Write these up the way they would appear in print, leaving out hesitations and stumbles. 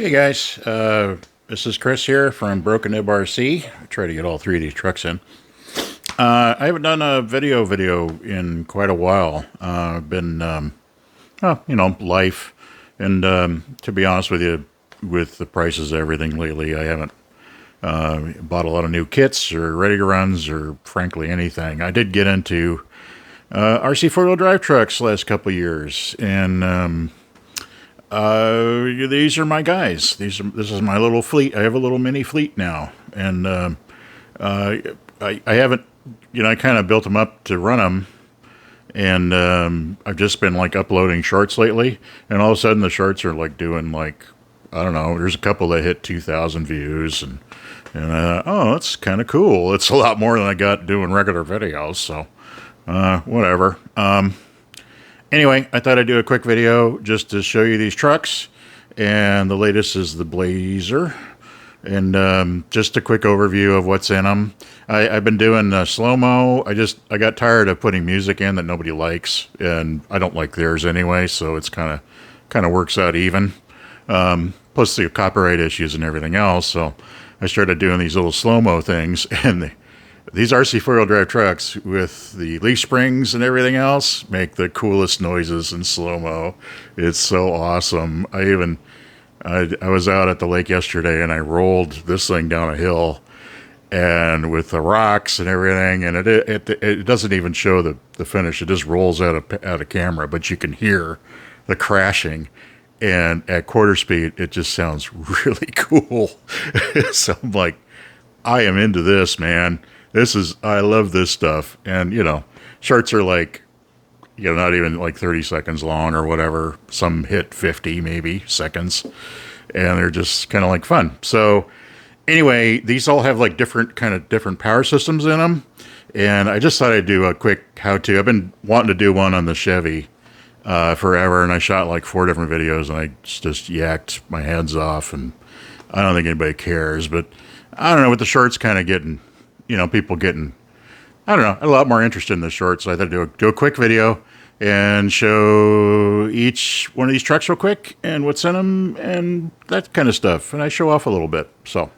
Hey guys, this is Chris here from Broken Nib RC. I try to get all three of these trucks in. I haven't done a video in quite a while. Been, life, and to be honest with you, with the prices of everything lately, I haven't bought a lot of new kits or ready to runs or frankly anything. I did get into RC4WD drive trucks last couple of years, and these are my guys. This is my little fleet. I have a little mini fleet now, and I haven't, I kind of built them up to run them, and I've just been like uploading shorts lately, and all of a sudden the shorts are like doing like, I don't know. There's a couple that hit 2,000 views, and oh, that's kind of cool. It's a lot more than I got doing regular videos, so whatever. Anyway, I thought I'd do a quick video just to show you these trucks, and the latest is the Blazer, and just a quick overview of what's in them. I've been doing slow-mo. I got tired of putting music in that nobody likes, and I don't like theirs anyway, so it's kind of works out even. Plus the copyright issues and everything else, so I started doing these little slow-mo things, and these RC4WD drive trucks with the leaf springs and everything else make the coolest noises in slow-mo. It's so awesome. I was out at the lake yesterday and I rolled this thing down a hill, and with the rocks and everything, and it doesn't even show the finish. It just rolls out of camera, but you can hear the crashing. And at quarter speed, it just sounds really cool. So I'm like, I am into this, man. I love this stuff. And, shorts are like, not even like 30 seconds long or whatever. Some hit 50 maybe seconds. And they're just kind of like fun. So anyway, these all have like different power systems in them. And I just thought I'd do a quick how-to. I've been wanting to do one on the Chevy forever. And I shot like 4 different videos and I just yacked my heads off. And I don't think anybody cares. But I don't know, with the shorts kind of getting... people getting, I don't know, a lot more interested in the shorts. So I thought I'd do a quick video and show each one of these trucks real quick and what's in them and that kind of stuff. And I show off a little bit. So.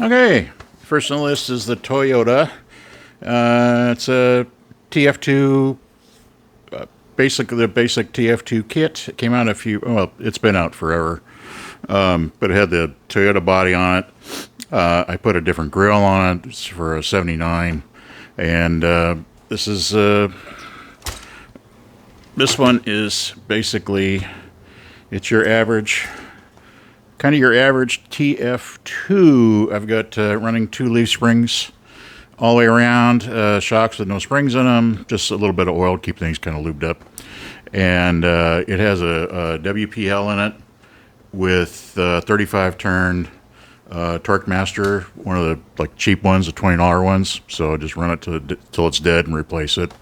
Okay, first on the list is the Toyota. It's a TF2, basically the basic TF2 kit. It came out it's been out forever, but it had the Toyota body on it. I put a different grill on it. It's for a 79, and this one is basically, it's your average... kind of your average TF2. I've got running 2 leaf springs all the way around, shocks with no springs in them, just a little bit of oil to keep things kind of lubed up. And it has a WPL in it with 35 turn Torque Master, one of the like cheap ones, the $20 ones. So just run it till it's dead and replace it.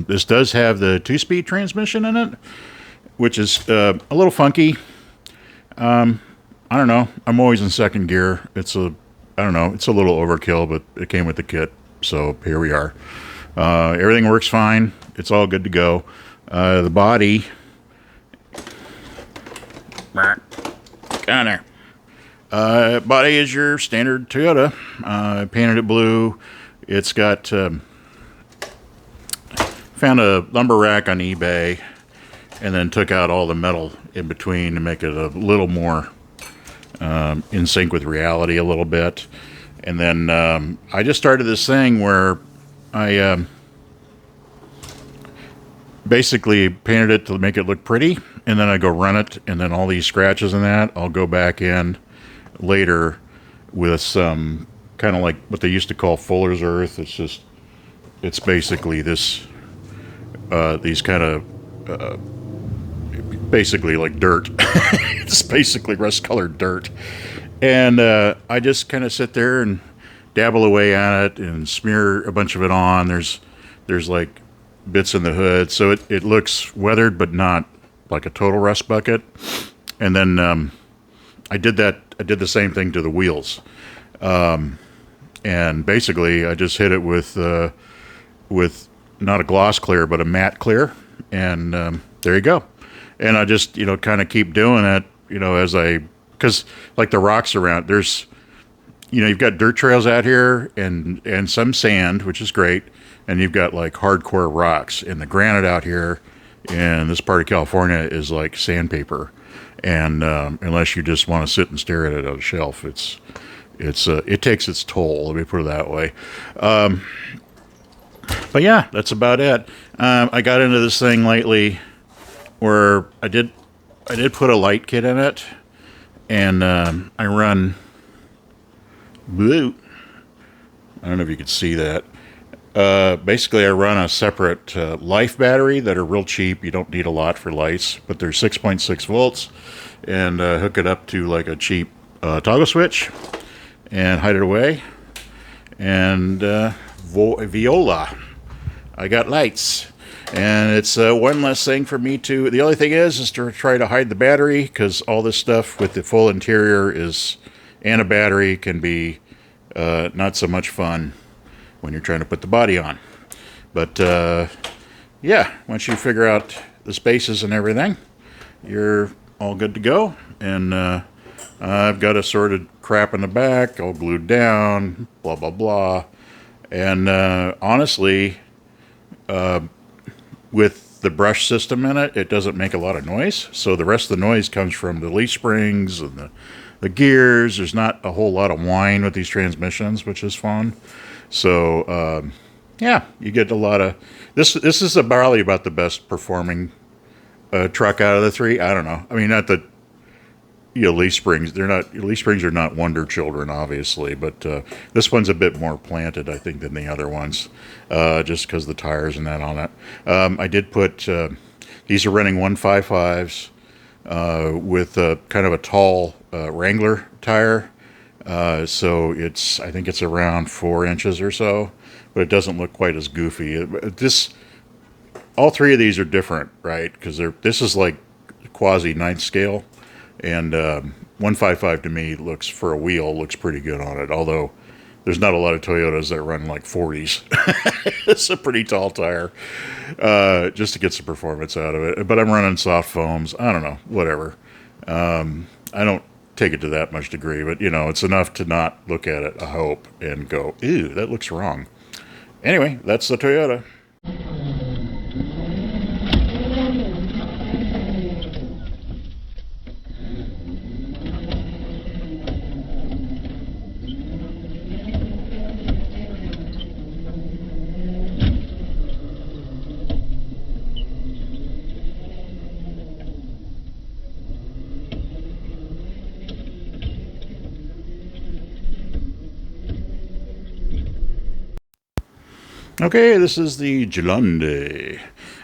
This does have the 2-speed transmission in it, which is a little funky. I don't know. I'm always in second gear. It's a little overkill, but it came with the kit. So here we are. Everything works fine. It's all good to go. The body, body is your standard Toyota. I painted it blue. It's got, found a lumber rack on eBay, and then took out all the metal in between to make it a little more in sync with reality a little bit. And then I just started this thing where I basically painted it to make it look pretty, and then I go run it, and then all these scratches and that, I'll go back in later with some kind of like what they used to call Fuller's Earth. It's basically these kind of basically like dirt. It's basically rust-colored dirt. And I just kind of sit there and dabble away at it and smear a bunch of it on. There's like bits in the hood, so it looks weathered, but not like a total rust bucket. And then I did the same thing to the wheels. And basically, I just hit it with not a gloss clear, but a matte clear, and there you go. And I just kind of keep doing it, because like the rocks around, there's you've got dirt trails out here and some sand, which is great, and you've got like hardcore rocks, and the granite out here in this part of California is like sandpaper, and unless you just want to sit and stare at it on a shelf, it takes its toll. Let me put it that way. But yeah, that's about it. I got into this thing lately where I did put a light kit in it, and I run blue. I don't know if you could see that. Basically, I run a separate life battery that are real cheap. You don't need a lot for lights, but they're 6.6 volts, and hook it up to like a cheap toggle switch and hide it away. And viola, I got lights, and it's one less thing for me to. The only thing is to try to hide the battery, because all this stuff with the full interior and a battery can be not so much fun when you're trying to put the body on. But yeah, once you figure out the spaces and everything, you're all good to go. And I've got assorted crap in the back, all glued down, blah, blah, blah. And honestly, with the brush system in it, it doesn't make a lot of noise. So the rest of the noise comes from the leaf springs and the gears. There's not a whole lot of whine with these transmissions, which is fun. So yeah, you get a lot of this. This is probably about the best performing truck out of the three. I don't know. I mean, not that leaf springs. Leaf springs are not wonder children, obviously, but this one's a bit more planted, I think, than the other ones, just because the tires and that on it. I did put these are running 155s with kind of a tall Wrangler tire. So I think it's around 4 inches or so, but it doesn't look quite as goofy. All three of these are different, right? Because this is like quasi 9th scale, and 155 to me looks pretty good on it. Although there's not a lot of Toyotas that run like 40s. It's a pretty tall tire, just to get some performance out of it. But I'm running soft foams. I don't know, whatever. I don't take it to that much degree, but it's enough to not look at it, I hope, and go, ew, that looks wrong. Anyway, that's the Toyota. Okay, this is the Gelande,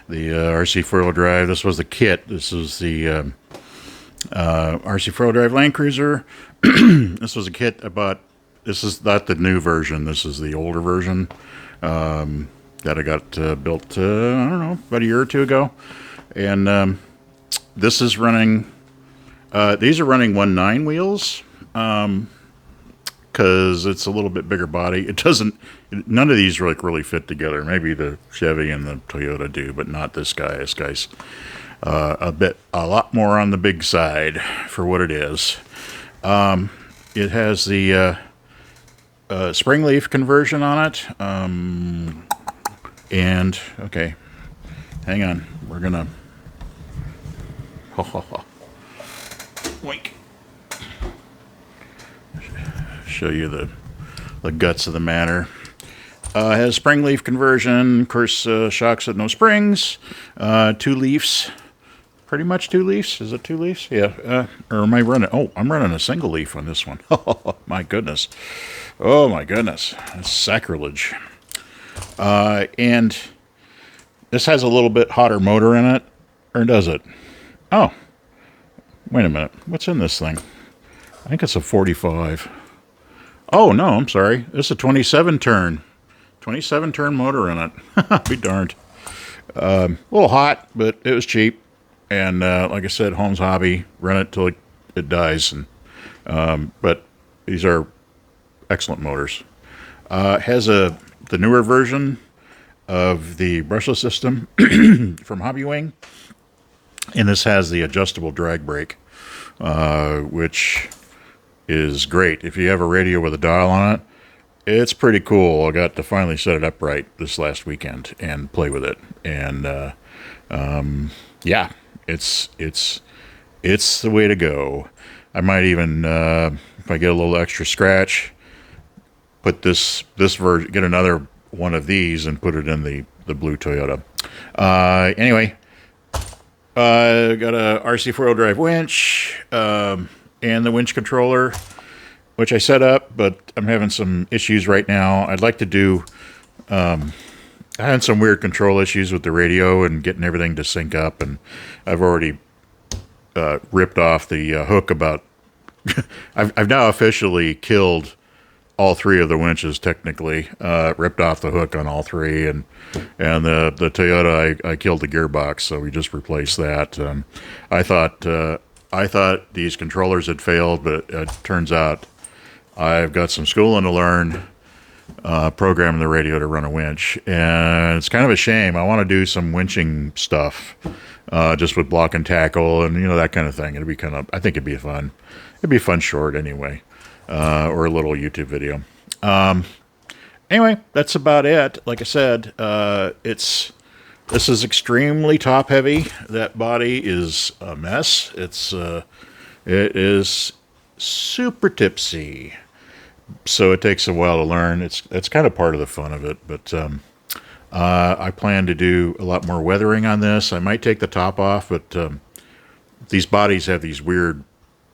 the RC4WD drive. This was the kit. This is the RC4WD drive Land Cruiser. This was a kit I bought. This is not the new version. This is the older version that I got built, I don't know, about a year or two ago. And this is running, these are running 1.9 wheels. Because it's a little bit bigger body. None of these really fit together. Maybe the Chevy and the Toyota do, but not this guy. This guy's a lot more on the big side for what it is. It has the spring leaf conversion on it. And, okay, hang on. We're gonna, wink. Show you the guts of the matter. Has spring leaf conversion, of course, shocks with no springs, 2 leaves, pretty much 2 leaves. Is it 2 leaves? Yeah. Or am I running? Oh, I'm running a single leaf on this one. Oh my goodness. Oh my goodness. That's sacrilege. And this has a little bit hotter motor in it, or does it? Oh, wait a minute. What's in this thing? I think it's a 45. Oh, no, I'm sorry. It's a 27 turn. 27 turn motor in it. Be darned. A little hot, but it was cheap. And like I said, Home's Hobby, run it till it dies. And but these are excellent motors. Has the newer version of the brushless system from Hobby Wing, and this has the adjustable drag brake, which is great. If you have a radio with a dial on it, it's pretty cool. I got to finally set it up right this last weekend and play with it. And yeah, it's the way to go. I might even, if I get a little extra scratch, put this version, get another one of these and put it in the blue Toyota. Anyway, got a RC four-wheel drive winch, and the winch controller, which I set up, but I'm having some issues right now. I'd like to do, I had some weird control issues with the radio and getting everything to sync up, and I've already ripped off the hook about, I've now officially killed all three of the winches technically, ripped off the hook on all three, and the Toyota, I killed the gearbox, so we just replaced that. I thought these controllers had failed, but it turns out I've got some schooling to learn, programming the radio to run a winch, and it's kind of a shame. I want to do some winching stuff, just with block and tackle and that kind of thing. It'd be kind of, I think it'd be fun. It'd be a fun short anyway. Or a little YouTube video. Anyway, that's about it. Like I said, this is extremely top heavy. That body is a mess. It is super tipsy, so it takes a while to learn. It's kind of part of the fun of it. But I plan to do a lot more weathering on this. I might take the top off, but these bodies have these weird.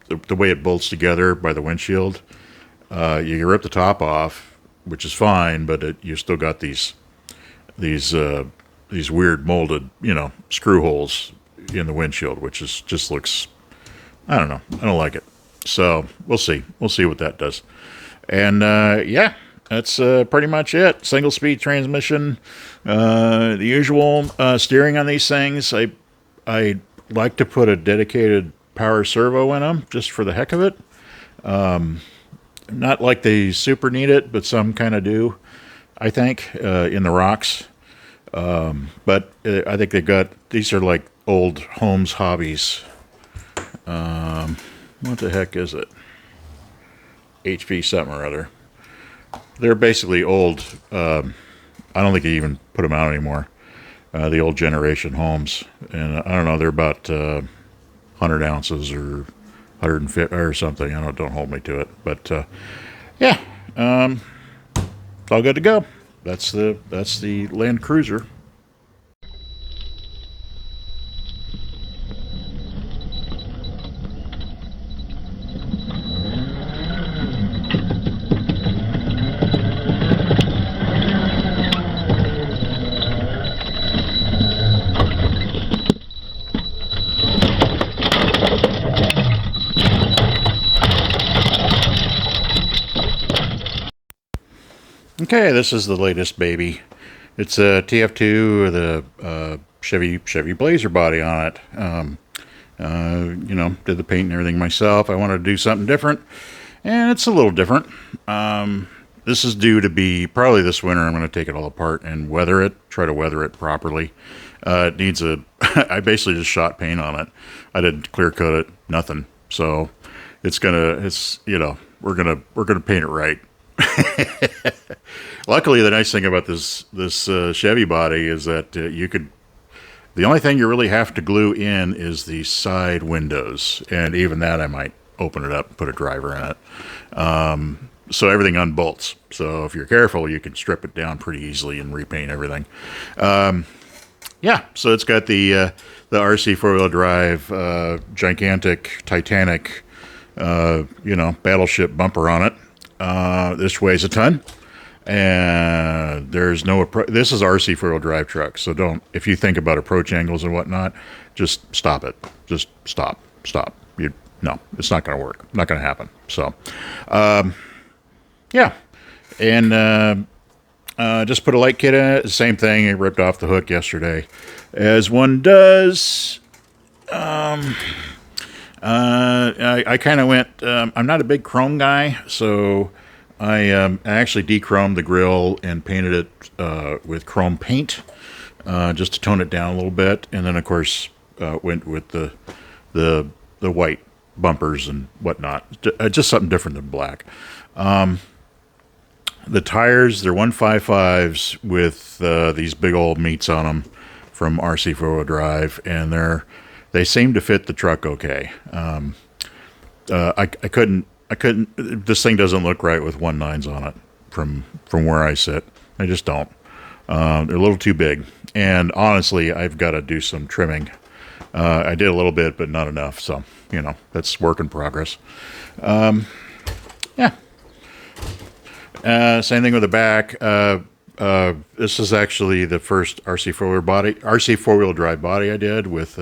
The way it bolts together by the windshield, you rip the top off, which is fine, but you still got these weird molded, screw holes in the windshield, which just looks, I don't know, I don't like it. So we'll see what that does. And yeah, that's pretty much it. Single speed transmission, the usual steering on these things. I like to put a dedicated power servo in them just for the heck of it. Not like they super need it, but some kind of do, I think, in the rocks. But I think these are like old Holmes Hobbies. What the heck is it? HP something or other. They're basically old. I don't think they even put them out anymore. The old generation Holmes. And I don't know, they're about 100 ounces or 150 or something. Don't hold me to it. But yeah, it's all good to go. That's the Land Cruiser. Okay, this is the latest baby. It's a TF2 with a Chevy Blazer body on it. Did the paint and everything myself. I wanted to do something different, and it's a little different. This is due to be probably this winter. I'm going to take it all apart and try to weather it properly. It needs I basically just shot paint on it. I didn't clear coat it, nothing. So we're gonna paint it right. Luckily, the nice thing about this Chevy body is that the only thing you really have to glue in is the side windows, and even that I might open it up and put a driver in it. So everything unbolts. So if you're careful, you can strip it down pretty easily and repaint everything. Yeah, so it's got the RC four-wheel drive gigantic Titanic battleship bumper on it. This weighs a ton. And there's no this is RC four-wheel drive truck, so if you think about approach angles and whatnot, just stop it. Just stop. No, it's not going to work. Not going to happen. So, yeah, and Just put a light kit in it. Same thing. I ripped off the hook yesterday, as one does. I kind of went. I'm not a big chrome guy, so I actually de-chromed the grill and painted it with chrome paint, just to tone it down a little bit. And then, of course, went with the white bumpers and whatnot. Just something different than black. The tires, they're 155s with these big old meats on them from RC4WD Drive, and they seem to fit the truck okay. I couldn't. This thing doesn't look right with 1.9s on it from where I sit. I just don't. They're a little too big, and honestly, I've got to do some trimming. I did a little bit, but not enough. So that's work in progress. Yeah. Same thing with the back. This is actually the first RC4-wheel drive body I did with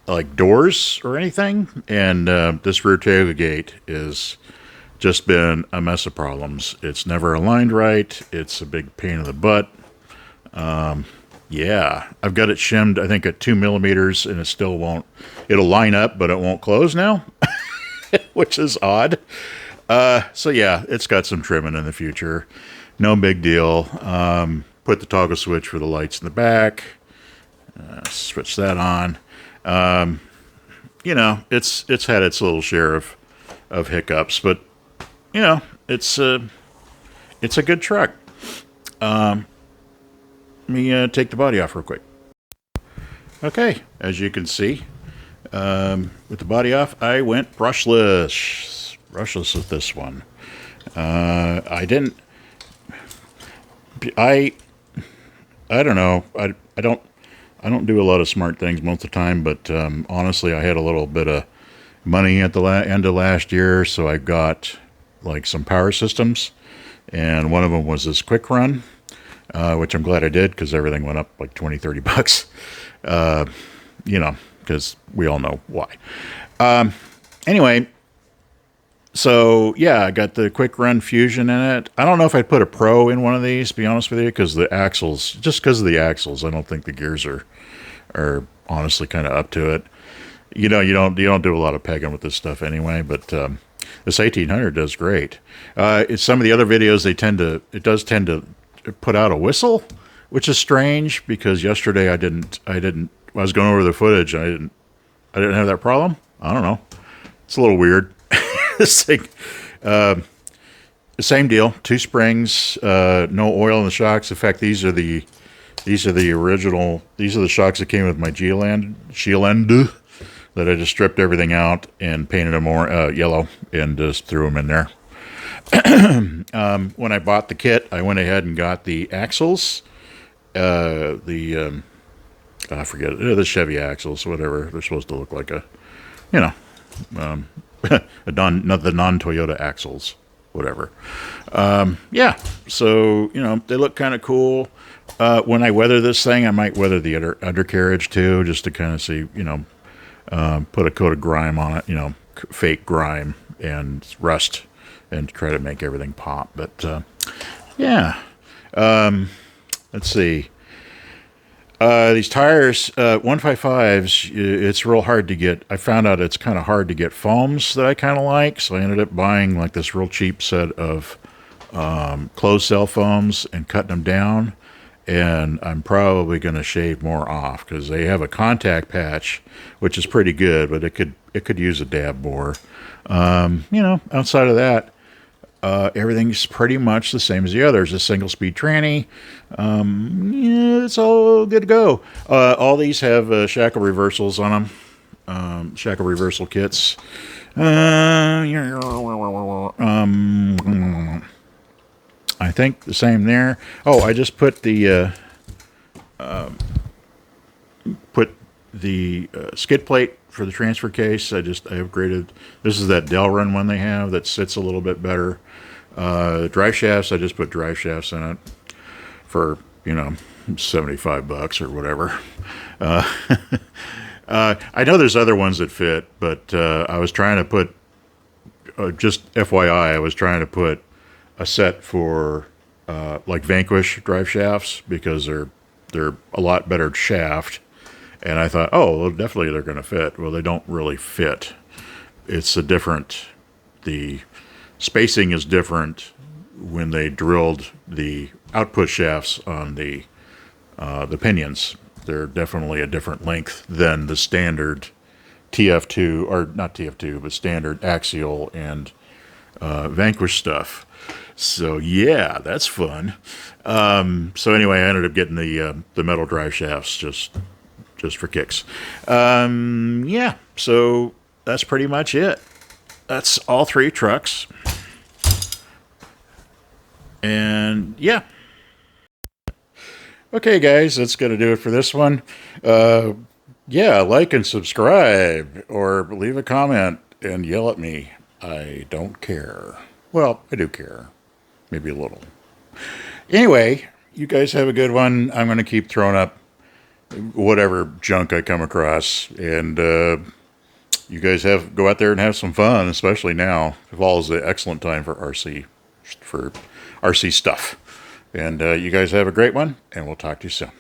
like doors or anything, and this rear tailgate is just been a mess of problems. It's never aligned right. It's a big pain in the butt. Yeah, I've got it shimmed, I think, at 2 millimeters, and it still won't. It'll line up, but it won't close now, which is odd. So yeah, it's got some trimming in the future. No big deal. Put the toggle switch for the lights in the back. Switch that on. It's had its little share of hiccups, but it's a good truck. Let me take the body off real quick. Okay, as you can see, with the body off, I went brushless with this one. I don't know. I don't do a lot of smart things most of the time, but honestly, I had a little bit of money at the end of last year, so I got like some power systems, and one of them was this quick run, which I'm glad I did, because everything went up like 20-30 bucks, because we all know why. Anyway, so yeah, I got the quick run Fusion in it. I don't know if I'd put a Pro in one of these, to be honest with you, because the axles, I don't think the gears are honestly kind of up to it. You don't do a lot of pegging with this stuff anyway, but this 1800 does great. In some of the other videos, it does tend to put out a whistle, which is strange, because yesterday I was going over the footage, and I didn't have that problem. I don't know. It's a little weird. This thing, same deal. 2 springs, no oil in the shocks. In fact, these are the original. These are the shocks that came with my Geoland that I just stripped everything out and painted them more yellow and just threw them in there. When I bought the kit, I went ahead and got the axles. I forget it. The Chevy axles, whatever. They're supposed to look like the non-Toyota axles, whatever. Yeah, so they look kind of cool. When I weather this thing, I might weather the undercarriage too, just to kind of see, put a coat of grime on it, fake grime and rust, and try to make everything pop. But yeah, let's see. These tires, 155s, it's real hard to get. I found out it's kind of hard to get foams that I kind of like, so I ended up buying like this real cheap set of closed cell foams and cutting them down, and I'm probably going to shave more off, because they have a contact patch, which is pretty good, but it could use a dab more. Outside of that, everything's pretty much the same as the others. A single speed tranny. It's all good to go. All these have shackle reversals on them. Shackle reversal kits. I think the same there. Oh, I just put the skid plate for the transfer case. I upgraded. This is that Delrin one they have that sits a little bit better. Drive shafts, I just put drive shafts in it for, $75 or whatever. I know there's other ones that fit, but I was trying to put, just FYI, I was trying to put a set for like Vanquish drive shafts, because they're a lot better shaft. And I thought, oh, well, definitely they're going to fit. Well, they don't really fit. It's a different, the spacing is different when they drilled the output shafts on the pinions. They're definitely a different length than the standard TF2, or not TF2, but standard axial and Vanquish stuff. So yeah, that's fun. So anyway, I ended up getting the metal drive shafts just for kicks. Yeah, so that's pretty much it. That's all 3 trucks. And yeah. Okay, guys, that's going to do it for this one. Yeah, like and subscribe, or leave a comment and yell at me. I don't care. Well, I do care. Maybe a little. Anyway, you guys have a good one. I'm going to keep throwing up whatever junk I come across. And you guys go out there and have some fun, especially now. Fall is an excellent time for RC stuff. And you guys have a great one, and we'll talk to you soon.